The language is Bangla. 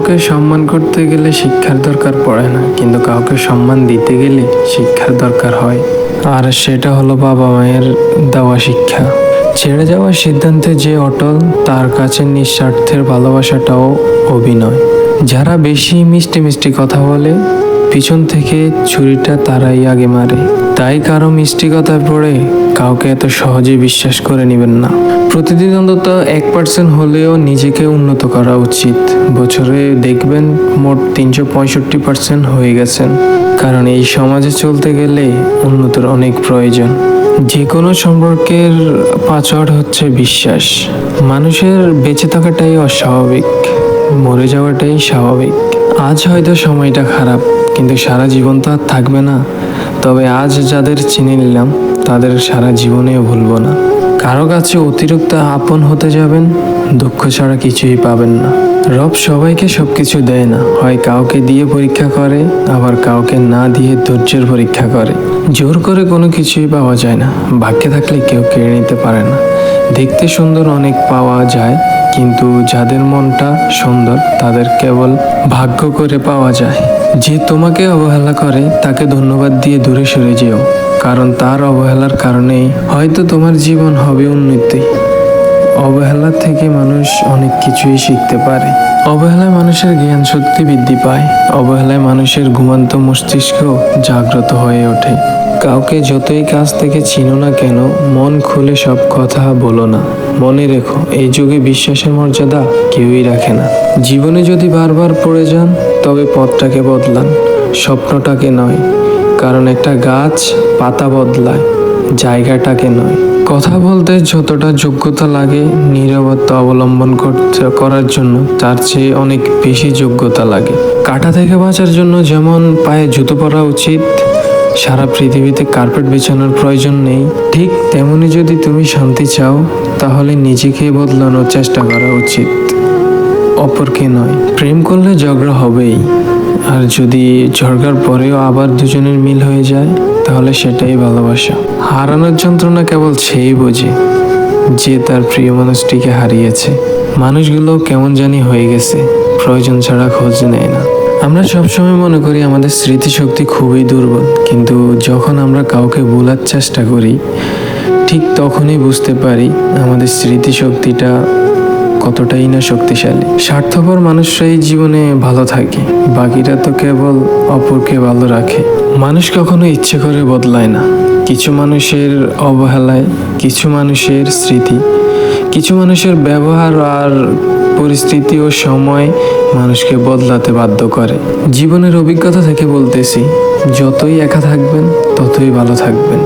কাউকে সম্মান করতে গেলে শিক্ষার দরকার পড়ে না, কিন্তু কাউকে সম্মান দিতে গেলে শিক্ষার দরকার হয়। আর সেটা হলো বাবা মায়ের দেওয়া শিক্ষা। ছেড়ে যাওয়ার সিদ্ধান্তে যে অটল, তার কাছে নিঃস্বার্থের ভালোবাসাটাও অভিনয়। যারা বেশি মিষ্টি মিষ্টি কথা বলে, পিছন থেকে ছুরিটা তারাই আগে মারে। তাই কারো মিষ্টি কথায় পড়ে কাউকে এত সহজে বিশ্বাস করে নেবেন না। প্রতিদিন অন্তত 1% হলেও নিজেকে উন্নত করা উচিত। বছরে দেখবেন মোট 365% হয়ে গেছেন। কারণ এই সমাজে চলতে গেলে উন্নতির অনেক প্রয়োজন। যে কোনো সম্পর্কের পাসওয়ার্ড হচ্ছে বিশ্বাস। মানুষের বেঁচে থাকাটাই অস্বাভাবিক, মরে যাওয়াটাই স্বাভাবিক। আজ হয়তো সময়টা খারাপ, কিন্তু সারা জীবন তো আর থাকবে না। তবে আজ যাদের চিনে নিলাম, তাদের সারা জীবনেও ভুলব না। কারো কাছে অতিরিক্ত আপন হতে যাবেন, দুঃখ ছাড়া কিছুই পাবেন না। রব সবাইকে সবকিছু দেয় না, হয় কাউকে দিয়ে পরীক্ষা করে, আবার কাউকে না দিয়ে ধৈর্যের পরীক্ষা করে। জোর করে কোনো কিছুই পাওয়া যায় না, ভাগ্যে থাকলে কেউ কেড়ে নিতে পারে না। দেখতে সুন্দর অনেক পাওয়া যায়, কিন্তু যাদের মনটা সুন্দর তাদের কেবল ভাগ্য করে পাওয়া যায়। যে তোমাকে অবহেলা করে তাকে ধন্যবাদ দিয়ে দূরে সরে যেও, কারণ তার অবহেলার কারণেই হয়তো তোমার জীবন হবে উন্নতি। অবহেলা থেকে মানুষ অনেক কিছুই শিখতে পারে। অবহেলায় মানুষের জ্ঞান শক্তি বৃদ্ধি পায়। অবহেলায় মানুষের ঘুমান্ত মস্তিষ্ক জাগ্রত হয়ে ওঠে। কাউকে যতই কাছ থেকে চিনো না কেন, মন খুলে সব কথা বলো না। মনে রেখো, এই যুগে বিশ্বাসের মর্যাদা কেউই রাখে না। জীবনে যদি বারবার পড়ে যান, তবে পথটাকে বদলান, স্বপ্নটাকে নয়। কারণ একটা গাছ পাতা বদলায়, জায়গাটাকে নয়। কথা বলতে যতটা যোগ্যতা লাগে, নীরবতা অবলম্বন করার জন্য তার চেয়ে অনেক বেশি যোগ্যতা লাগে। কাঁটা থেকে বাঁচার জন্য যেমন পায়ে জুতো পরা উচিত, সারা পৃথিবীতে কার্পেট বিছানোর প্রয়োজন নেই। ঠিক তেমনি যদি তুমি শান্তি চাও, তাহলে নিজেকে বদলানোর চেষ্টা করা উচিত, অপরকে নয়। প্রেম করলে ঝগড়া হবেই, আর যদি ঝগড়ার পরেও আবার দুজনের মিল হয়ে যায়, তাহলে সেটাই ভালোবাসা। হারানোর যন্ত্রণা কেবল সেই বোঝে যে তার প্রিয় মানুষটিকে হারিয়েছে। মানুষগুলো কেমন জানি হয়ে গেছে, প্রয়োজন ছাড়া খোঁজ নেয় না। আমরা সবসময় মনে করি আমাদের স্মৃতিশক্তি খুবই দুর্বল, কিন্তু যখন আমরা কাউকে ভোলার চেষ্টা করি, ঠিক তখনই বুঝতে পারি আমাদের স্মৃতিশক্তিটা কতটাই না শক্তিশালী। স্বার্থপর মানুষরাই জীবনে ভালো থাকে, বাকিরা তো কেবল অপরকে ভালো রাখে। মানুষ কখনো ইচ্ছে করে বদলায় না। কিছু মানুষের অবহেলায়, কিছু মানুষের স্মৃতি, কিছু মানুষের ব্যবহার আর পরিস্থিতি ও সময় মানুষকে বদলাতে বাধ্য করে। জীবনের অভিজ্ঞতা থেকে বলতেছি, যতই একা থাকবেন ততই ভালো থাকবেন।